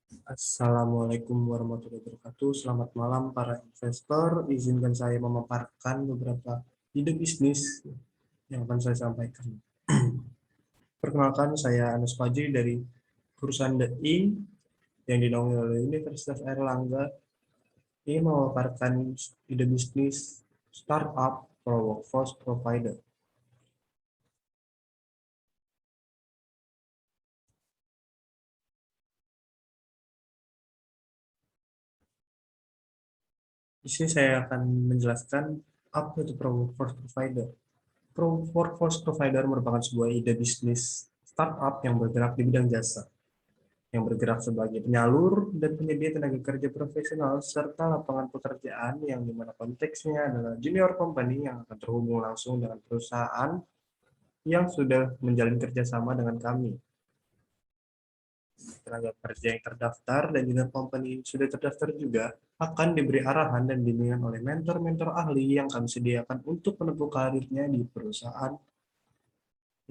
Assalamualaikum warahmatullahi wabarakatuh. Selamat malam para investor. Izinkan saya memaparkan beberapa ide bisnis yang akan saya sampaikan. Perkenalkan, saya Anus Fajri dari perusahaan The Ink yang dinaungi oleh Universitas Airlangga. Ini memaparkan ide bisnis startup for workforce provider. Di sini saya akan menjelaskan apa itu pro workforce provider. Pro workforce provider merupakan sebuah ide bisnis startup yang bergerak di bidang jasa, yang bergerak sebagai penyalur dan penyedia tenaga kerja profesional serta lapangan pekerjaan yang dimana konteksnya adalah junior company yang akan terhubung langsung dengan perusahaan yang sudah menjalin kerjasama dengan kami. Tenaga kerja yang terdaftar dan junior company yang sudah terdaftar juga akan diberi arahan dan bimbingan oleh mentor-mentor ahli yang kami sediakan untuk menempuh karirnya di perusahaan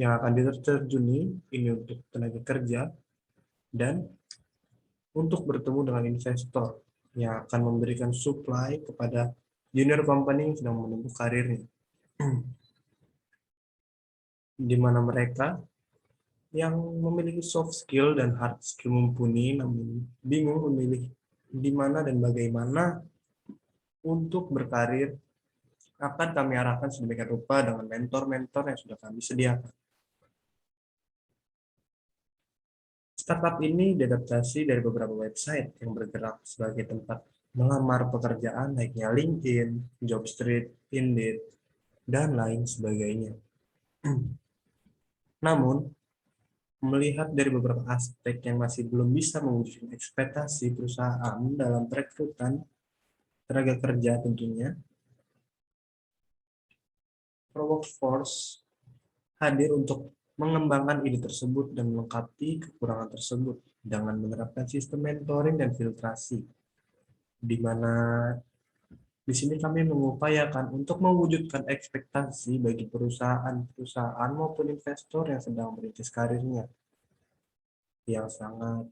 yang akan diterjuni ini untuk tenaga kerja dan untuk bertemu dengan investor yang akan memberikan supply kepada junior company yang sedang menempuh karirnya, di mana mereka yang memiliki soft skill dan hard skill mumpuni namun bingung memilih di mana dan bagaimana untuk berkarir akan kami arahkan sedemikian rupa dengan mentor-mentor yang sudah kami sediakan. Startup ini diadaptasi dari beberapa website yang bergerak sebagai tempat melamar pekerjaan layaknya LinkedIn, Jobstreet, Indeed, dan lain sebagainya. Namun, melihat dari beberapa aspek yang masih belum bisa mewujudkan ekspektasi perusahaan dalam perekrutan tenaga kerja tentunya, ProWorkforce hadir untuk mengembangkan ide tersebut dan melengkapi kekurangan tersebut dengan menerapkan sistem mentoring dan filtrasi, di mana di sini kami mengupayakan untuk mewujudkan ekspektasi bagi perusahaan-perusahaan maupun investor yang sedang merintis karirnya, yang sangat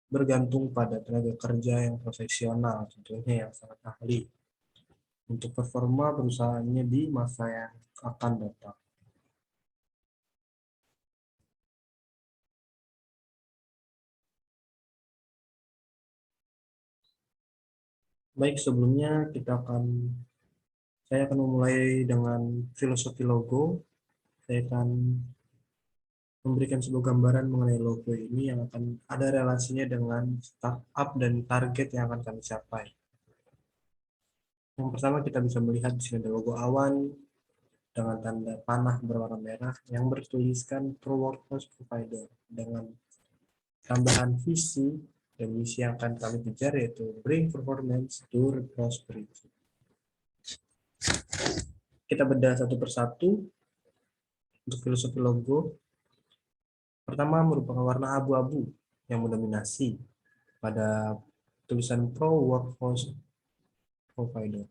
bergantung pada tenaga kerja yang profesional, tentunya yang sangat ahli, untuk performa perusahaannya di masa yang akan datang. Baik, sebelumnya saya akan memulai dengan filosofi logo. Saya akan memberikan sebuah gambaran mengenai logo ini yang akan ada relasinya dengan startup dan target yang akan kami capai. Yang pertama kita bisa melihat di sini ada logo awan dengan tanda panah berwarna merah yang bertuliskan Pro Workforce Provider dengan tambahan visi dan misi yang akan kami kejar yaitu bring performance to prosperity. Kita bedah satu persatu untuk filosofi logo. Pertama merupakan warna abu-abu yang mendominasi pada tulisan Pro Workforce Provider.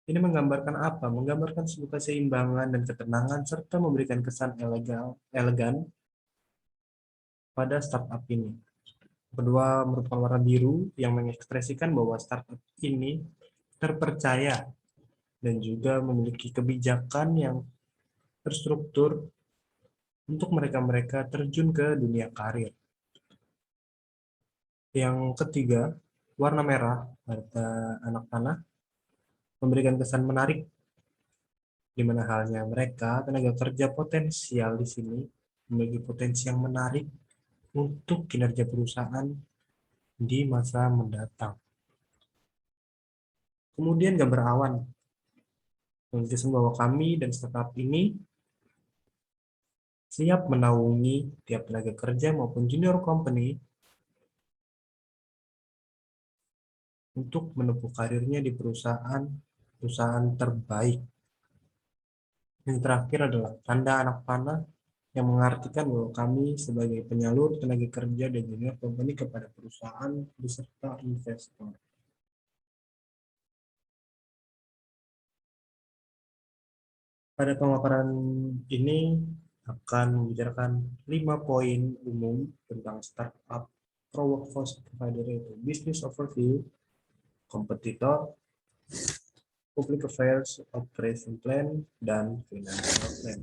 Ini menggambarkan apa? Menggambarkan sebuah keseimbangan dan ketenangan serta memberikan kesan elegan pada startup ini. Kedua merupakan warna biru yang mengekspresikan bahwa startup ini terpercaya dan juga memiliki kebijakan yang terstruktur untuk mereka-mereka terjun ke dunia karir. Yang ketiga, warna merah pada anak panah memberikan kesan menarik, di mana halnya mereka tenaga kerja potensial di sini memiliki potensi yang menarik untuk kinerja perusahaan di masa mendatang. Kemudian gambar awan menunjukkan bahwa kami dan startup ini siap menaungi tiap tenaga kerja maupun junior company untuk menempuh karirnya di perusahaan terbaik. Yang terakhir adalah tanda anak panah yang mengartikan bahwa kami sebagai penyalur tenaga kerja dan junior company kepada perusahaan beserta investor. Pada pemaparan ini akan membicarakan 5 poin umum tentang startup pro workforce provider, yaitu business overview, kompetitor, public affairs operation plan, dan financial plan.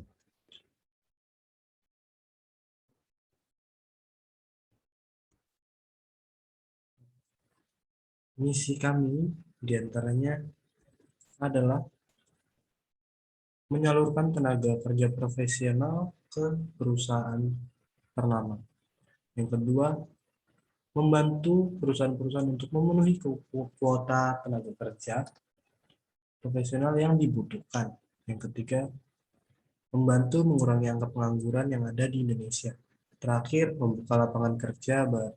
Misi kami diantaranya adalah menyalurkan tenaga kerja profesional ke perusahaan ternama. Yang kedua, membantu perusahaan-perusahaan untuk memenuhi kuota tenaga kerja profesional yang dibutuhkan. Yang ketiga, membantu mengurangi angka pengangguran yang ada di Indonesia. Terakhir, membuka lapangan kerja baru,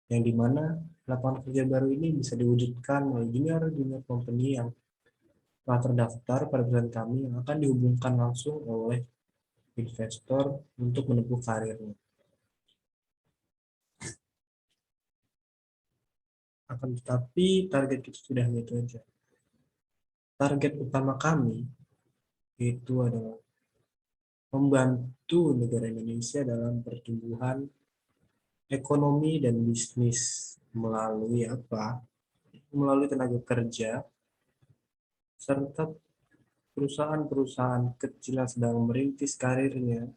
yang dimana lapangan kerja baru ini bisa diwujudkan oleh junior-junior company yang telah terdaftar pada perusahaan kami, yang akan dihubungkan langsung oleh investor untuk menempuh karirnya. Akan tetapi target kita sudah itu aja. Target utama kami itu adalah membantu negara Indonesia dalam pertumbuhan ekonomi dan bisnis melalui apa? Melalui tenaga kerja serta perusahaan-perusahaan kecil yang sedang merintis karirnya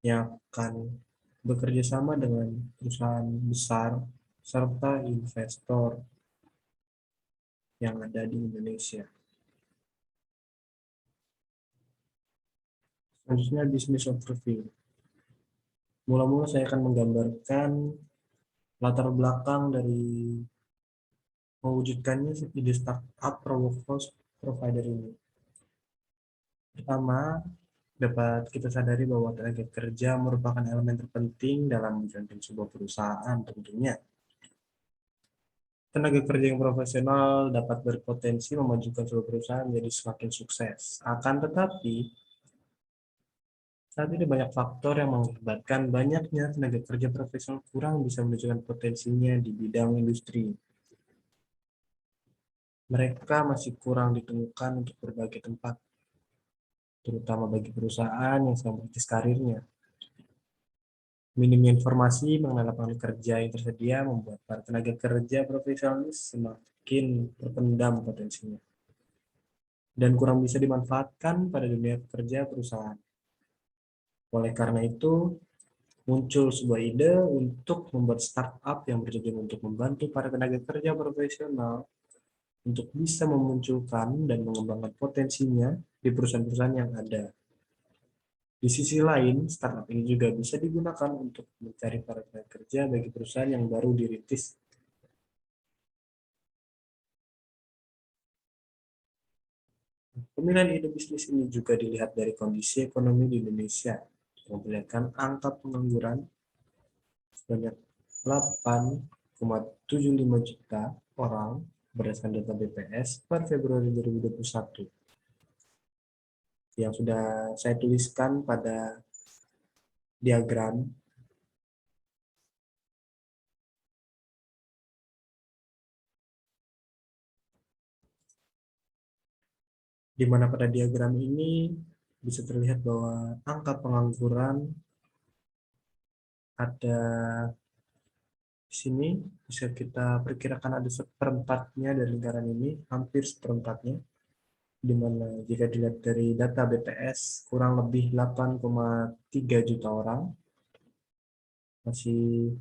yang akan bekerja sama dengan perusahaan besar serta investor yang ada di Indonesia. Selanjutnya business overview. Mula-mula saya akan menggambarkan latar belakang dari mewujudkannya ide startup pro workforce provider ini. Pertama, dapat kita sadari bahwa tenaga kerja merupakan elemen terpenting dalam menjalankan sebuah perusahaan tentunya. Tenaga kerja yang profesional dapat berpotensi memajukan sebuah perusahaan menjadi semakin sukses. Akan tetapi, saat ini banyak faktor yang mengakibatkan banyaknya tenaga kerja profesional kurang bisa menunjukkan potensinya di bidang industri. Mereka masih kurang ditemukan untuk berbagai tempat, terutama bagi perusahaan yang sedang merintis karirnya. Minimnya informasi mengenai lapangan kerja yang tersedia membuat para tenaga kerja profesional semakin terpendam potensinya dan kurang bisa dimanfaatkan pada dunia kerja perusahaan. Oleh karena itu, muncul sebuah ide untuk membuat startup yang bertujuan untuk membantu para tenaga kerja profesional untuk bisa memunculkan dan mengembangkan potensinya di perusahaan-perusahaan yang ada. Di sisi lain, startup ini juga bisa digunakan untuk mencari para tenaga kerja bagi perusahaan yang baru dirintis. Pemilihan ide bisnis ini juga dilihat dari kondisi ekonomi di Indonesia, yang memperlihatkan angka pengangguran sebanyak 8,75 juta orang berdasarkan data BPS per Februari 2021 yang sudah saya tuliskan pada diagram. Di mana pada diagram ini bisa terlihat bahwa angka pengangguran ada di sini, bisa kita perkirakan ada seperempatnya dari lingkaran ini, hampir seperempatnya, di mana jika dilihat dari data BPS kurang lebih 8,3 juta orang masih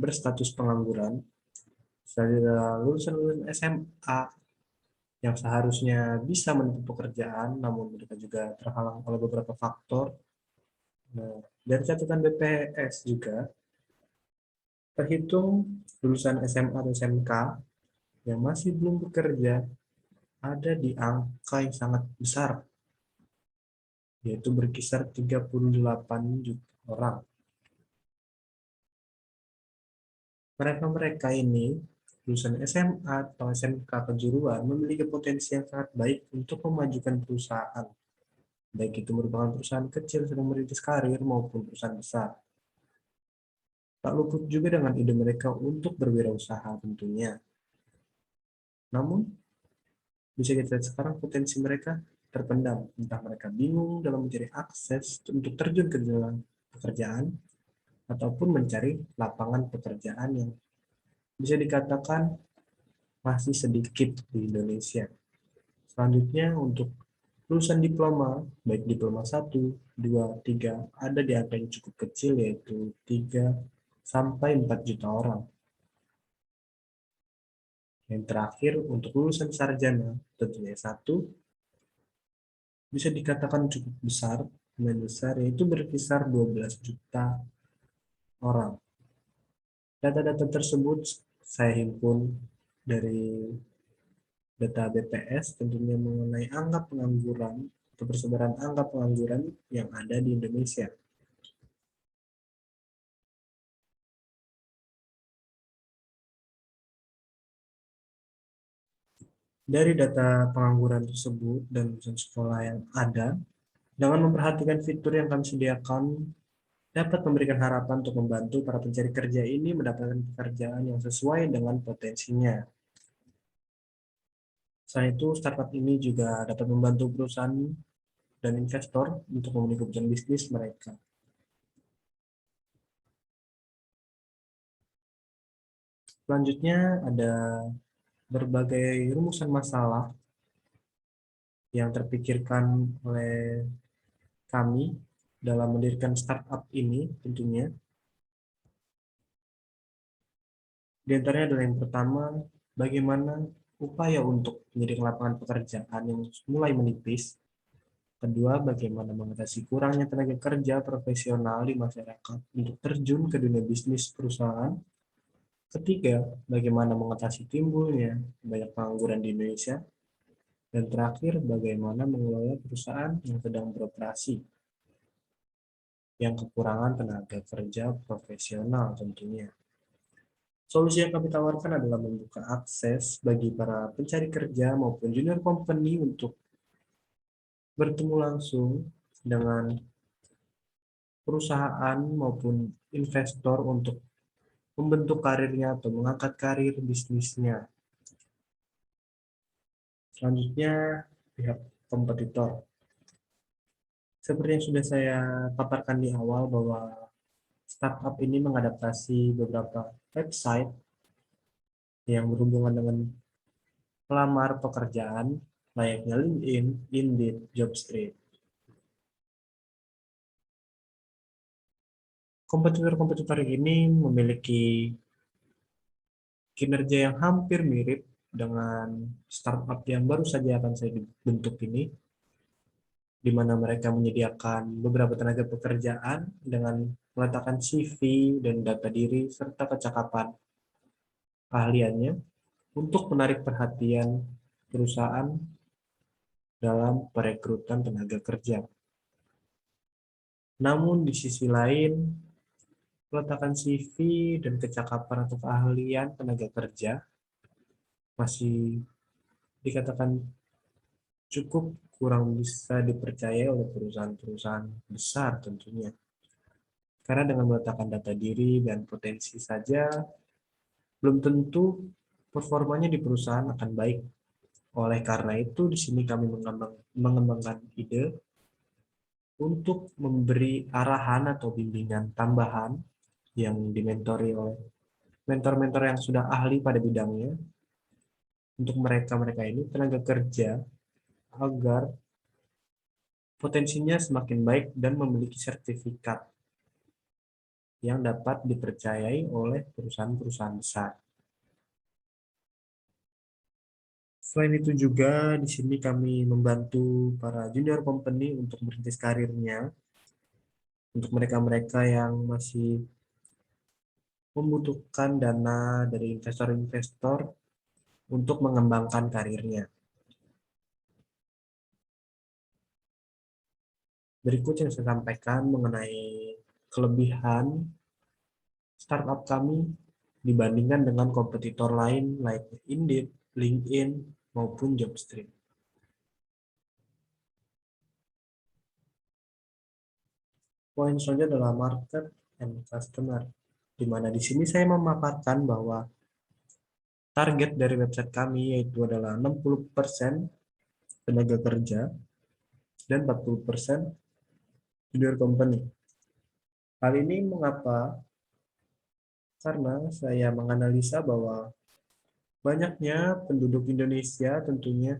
berstatus pengangguran. Setelah lulusan SMA yang seharusnya bisa menempuh pekerjaan, namun mereka juga terhalang oleh beberapa faktor. Nah, dari catatan BPS juga terhitung lulusan SMA atau SMK yang masih belum bekerja ada di angka yang sangat besar, yaitu berkisar 38 juta orang. Mereka-mereka ini, lulusan SMA atau SMK kejuruan, memiliki potensi yang sangat baik untuk memajukan perusahaan, baik itu merupakan perusahaan kecil sedang merintis karir maupun perusahaan besar. Tak luput juga dengan ide mereka untuk berwirausaha tentunya. Namun, bisa kita lihat sekarang potensi mereka terpendam. Entah mereka bingung dalam mencari akses untuk terjun ke dalam pekerjaan, ataupun mencari lapangan pekerjaan yang bisa dikatakan masih sedikit di Indonesia. Selanjutnya untuk lulusan diploma, baik diploma 1, 2, 3, ada di angka yang cukup kecil yaitu 3 sampai 4 juta orang. Yang terakhir untuk lulusan sarjana, tentunya S1, bisa dikatakan cukup besar, lumayan besar, yaitu berkisar 12 juta orang. Data-data tersebut saya himpun dari data BPS tentunya mengenai angka pengangguran atau persebaran angka pengangguran yang ada di Indonesia. Dari data pengangguran tersebut dan lulusan sekolah yang ada, dengan memperhatikan fitur yang kami sediakan, dapat memberikan harapan untuk membantu para pencari kerja ini mendapatkan pekerjaan yang sesuai dengan potensinya. Selain itu, startup ini juga dapat membantu perusahaan dan investor untuk memenuhi kebutuhan bisnis mereka. Selanjutnya ada berbagai rumusan masalah yang terpikirkan oleh kami dalam mendirikan startup ini tentunya. Di antaranya adalah yang pertama, bagaimana upaya untuk menyediakan lapangan pekerjaan yang mulai menipis. Kedua, bagaimana mengatasi kurangnya tenaga kerja profesional di masyarakat untuk terjun ke dunia bisnis perusahaan. Ketiga, bagaimana mengatasi timbulnya banyak pengangguran di Indonesia. Dan terakhir, bagaimana mengelola perusahaan yang sedang beroperasi yang kekurangan tenaga kerja profesional tentunya. Solusi yang kami tawarkan adalah membuka akses bagi para pencari kerja maupun junior company untuk bertemu langsung dengan perusahaan maupun investor untuk membentuk karirnya atau mengangkat karir bisnisnya. Selanjutnya, pihak kompetitor. Seperti yang sudah saya paparkan di awal bahwa startup ini mengadaptasi beberapa website yang berhubungan dengan pelamar pekerjaan layaknya LinkedIn, Indeed, Jobstreet. Kompetitor-kompetitor ini memiliki kinerja yang hampir mirip dengan startup yang baru saja akan saya bentuk ini, di mana mereka menyediakan beberapa tenaga pekerjaan dengan meletakkan CV dan data diri serta kecakapan keahliannya untuk menarik perhatian perusahaan dalam perekrutan tenaga kerja. Namun di sisi lain, peletakan CV dan kecakapan atau keahlian tenaga kerja masih dikatakan cukup kurang bisa dipercaya oleh perusahaan-perusahaan besar tentunya. Karena dengan meletakkan data diri dan potensi saja, belum tentu performanya di perusahaan akan baik. Oleh karena itu, di sini kami mengembangkan ide untuk memberi arahan atau bimbingan tambahan yang dimentori oleh mentor-mentor yang sudah ahli pada bidangnya untuk mereka-mereka ini tenaga kerja agar potensinya semakin baik dan memiliki sertifikat yang dapat dipercayai oleh perusahaan-perusahaan besar. Selain itu juga di sini kami membantu para junior company untuk merintis karirnya untuk mereka-mereka yang masih membutuhkan dana dari investor-investor untuk mengembangkan karirnya. Berikut yang saya sampaikan mengenai kelebihan startup kami dibandingkan dengan kompetitor lain like Indeed, LinkedIn, maupun Jobstreet. Poin selanjutnya adalah market and customer, di mana di sini saya memaparkan bahwa target dari website kami yaitu adalah 60% tenaga kerja dan 40% junior company. Hal ini mengapa? Karena saya menganalisa bahwa banyaknya penduduk Indonesia tentunya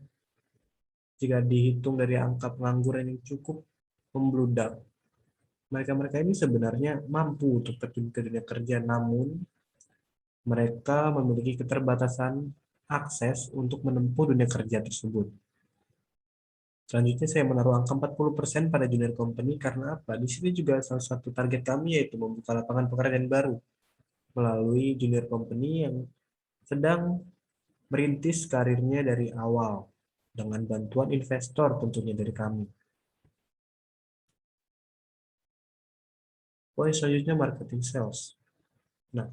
jika dihitung dari angka pengangguran yang cukup membludak, mereka-mereka ini sebenarnya mampu untuk terjun ke dunia kerja, namun mereka memiliki keterbatasan akses untuk menempuh dunia kerja tersebut. Selanjutnya saya menaruh angka 40% pada junior company karena apa? Di sini juga salah satu target kami yaitu membuka lapangan pekerjaan baru melalui junior company yang sedang merintis karirnya dari awal dengan bantuan investor tentunya dari kami. Poin selanjutnya marketing sales. Nah,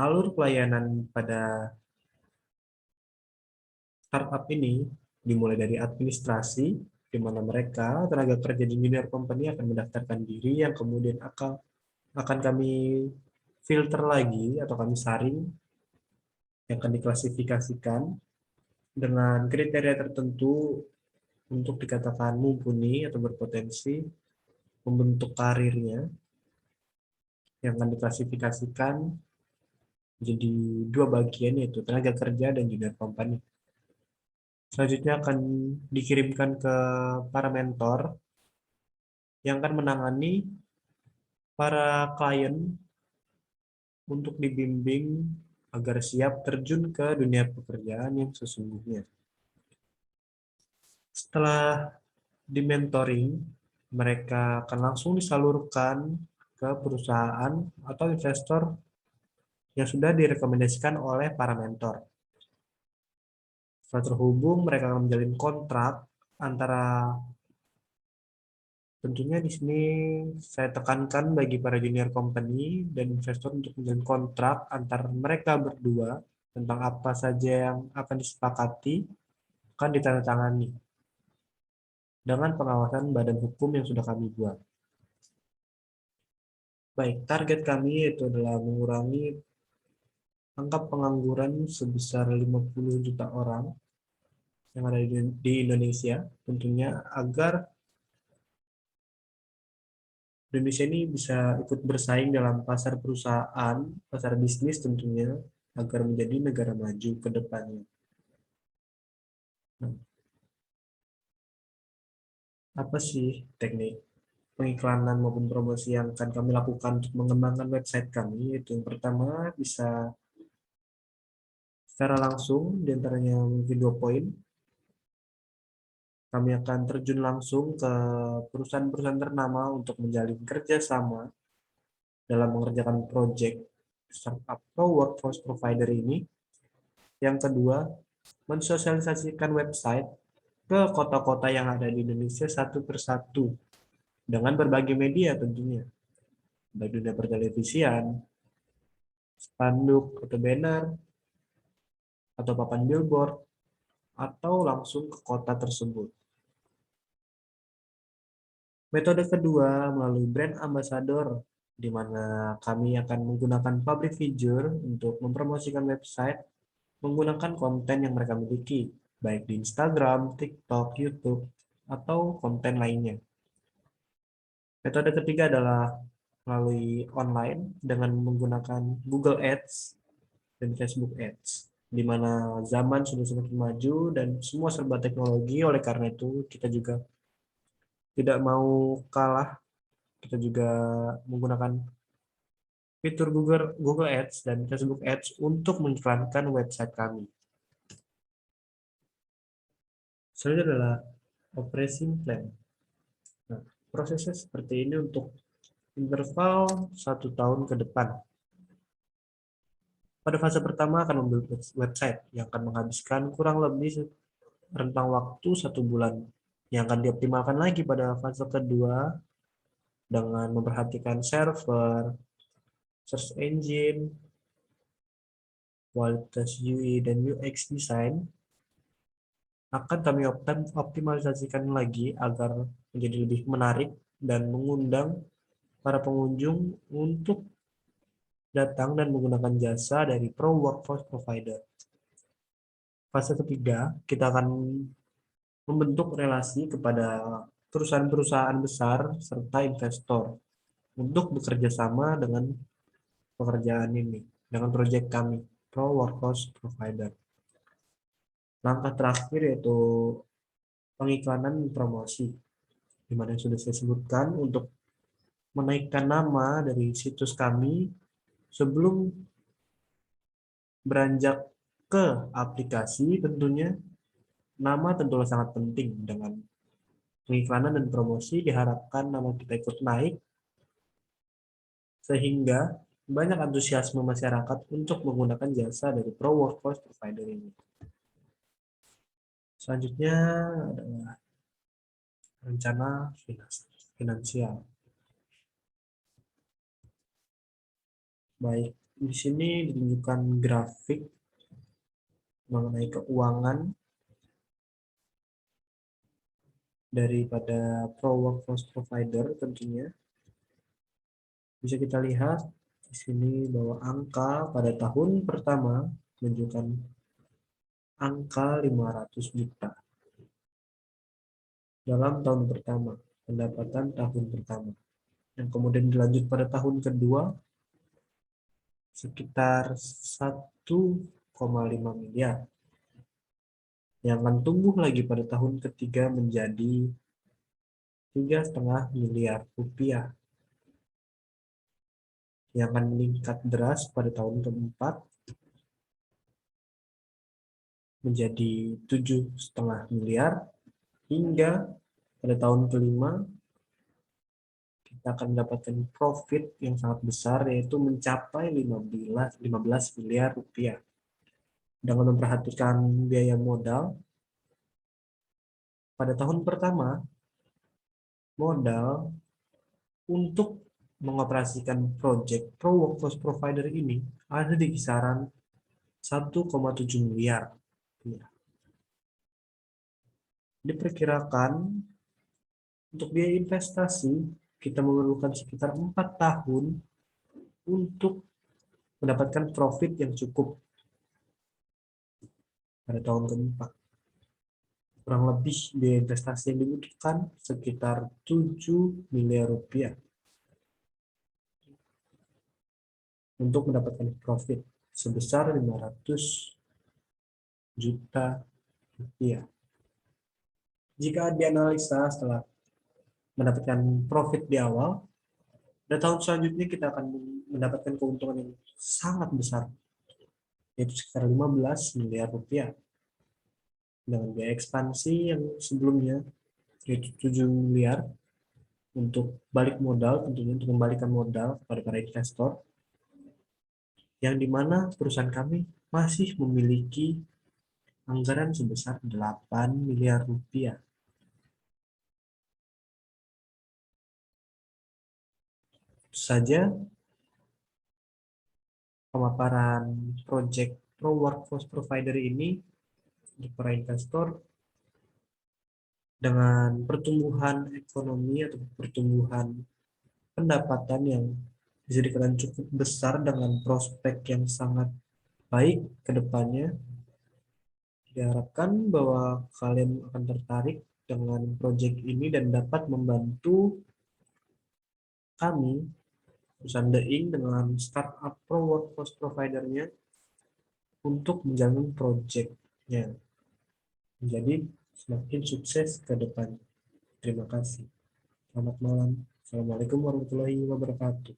alur pelayanan pada startup ini dimulai dari administrasi, di mana mereka, tenaga kerja di junior company akan mendaftarkan diri yang kemudian akan kami filter lagi atau kami saring yang akan diklasifikasikan dengan kriteria tertentu untuk dikatakan mumpuni atau berpotensi membentuk karirnya yang akan diklasifikasikan jadi dua bagian yaitu tenaga kerja dan junior company. Selanjutnya akan dikirimkan ke para mentor yang akan menangani para klien untuk dibimbing agar siap terjun ke dunia pekerjaan yang sesungguhnya. Setelah di-mentoring, mereka akan langsung disalurkan ke perusahaan atau investor yang sudah direkomendasikan oleh para mentor. Setelah terhubung, mereka akan menjalin kontrak antara tentunya di sini saya tekankan bagi para junior company dan investor untuk menjalin kontrak antar mereka berdua tentang apa saja yang akan disepakati akan ditandatangani dengan pengawasan badan hukum yang sudah kami buat. Baik, target kami itu adalah mengurangi angka pengangguran sebesar 50 juta orang yang ada di Indonesia, tentunya agar Indonesia ini bisa ikut bersaing dalam pasar perusahaan, pasar bisnis tentunya, agar menjadi negara maju ke depannya. Nah, apa sih teknik pengiklanan maupun promosi yang akan kami lakukan untuk mengembangkan website kami? Itu yang pertama bisa secara langsung, diantaranya mungkin 2 poin. Kami akan terjun langsung ke perusahaan-perusahaan ternama untuk menjalin kerjasama dalam mengerjakan proyek startup atau workforce provider ini. Yang kedua, mensosialisasikan website ke kota-kota yang ada di Indonesia satu persatu dengan berbagai media tentunya, baik dunia pertelevisian, spanduk atau banner, atau papan billboard, atau langsung ke kota tersebut. Metode kedua melalui brand ambassador, di mana kami akan menggunakan public figure untuk mempromosikan website menggunakan konten yang mereka miliki, baik di Instagram, TikTok, YouTube, atau konten lainnya. Metode ketiga adalah melalui online dengan menggunakan Google Ads dan Facebook Ads, di mana zaman sudah semakin maju dan semua serba teknologi, oleh karena itu kita juga tidak mau kalah, kita juga menggunakan fitur Google Ads dan Facebook Ads untuk mengiklankan website kami. Selanjutnya adalah operating plan. Nah, prosesnya seperti ini untuk interval 1 tahun ke depan. Pada fase pertama akan membuat website yang akan menghabiskan kurang lebih rentang waktu 1 bulan, yang akan dioptimalkan lagi pada fase kedua dengan memperhatikan server, search engine, kualitas UI dan UX design akan kami optimalisasikan lagi agar menjadi lebih menarik dan mengundang para pengunjung untuk datang dan menggunakan jasa dari Pro Workforce Provider. Fase ketiga, kita akan membentuk relasi kepada perusahaan-perusahaan besar serta investor untuk bekerja sama dengan pekerjaan ini, dengan proyek kami, Pro Workforce Provider. Langkah terakhir yaitu pengiklanan dan promosi, di mana yang sudah saya sebutkan untuk menaikkan nama dari situs kami sebelum beranjak ke aplikasi. Tentunya nama tentulah sangat penting. Dengan pengiklanan dan promosi diharapkan nama kita ikut naik sehingga banyak antusiasme masyarakat untuk menggunakan jasa dari Pro Workforce Provider ini. Selanjutnya adalah rencana finansial. Baik, di sini ditunjukkan grafik mengenai keuangan daripada Pro Workforce Provider tentunya. Bisa kita lihat di sini bahwa angka pada tahun pertama menunjukkan angka 500 juta dalam tahun pertama, pendapatan tahun pertama. Yang kemudian dilanjut pada tahun kedua sekitar 1,5 miliar. Yang akan tumbuh lagi pada tahun ketiga menjadi 3,5 miliar rupiah. Yang akan meningkat deras pada tahun keempat menjadi 7,5 miliar, hingga pada tahun kelima kita akan mendapatkan profit yang sangat besar, yaitu mencapai 15 miliar rupiah. Dengan memperhatikan biaya modal, pada tahun pertama modal untuk mengoperasikan proyek Pro Workforce Provider ini ada di kisaran 1,7 miliar. Diperkirakan untuk biaya investasi kita memerlukan sekitar 4 tahun untuk mendapatkan profit yang cukup pada tahun keempat. Kurang lebih biaya investasi yang dibutuhkan sekitar 7 miliar rupiah untuk mendapatkan profit sebesar 500 juta rupiah. Jika dianalisa setelah mendapatkan profit di awal, pada tahun selanjutnya kita akan mendapatkan keuntungan yang sangat besar, yaitu sekitar 15 miliar rupiah. Dengan biaya ekspansi yang sebelumnya yaitu 7 miliar untuk balik modal, tentunya untuk membalikan modal kepada para investor, yang dimana perusahaan kami masih memiliki anggaran sebesar 8 miliar rupiah. Itu saja pemaparan project Pro Workforce Provider ini untuk para investor. Dengan pertumbuhan ekonomi atau pertumbuhan pendapatan yang bisa dikatakan cukup besar dengan prospek yang sangat baik ke depannya, diharapkan bahwa kalian akan tertarik dengan proyek ini dan dapat membantu kami, perusahaan The Ink, dengan startup Pro Workforce Provider-nya untuk menjalankan proyeknya menjadi semakin sukses ke depan. Terima kasih. Selamat malam. Assalamualaikum warahmatullahi wabarakatuh.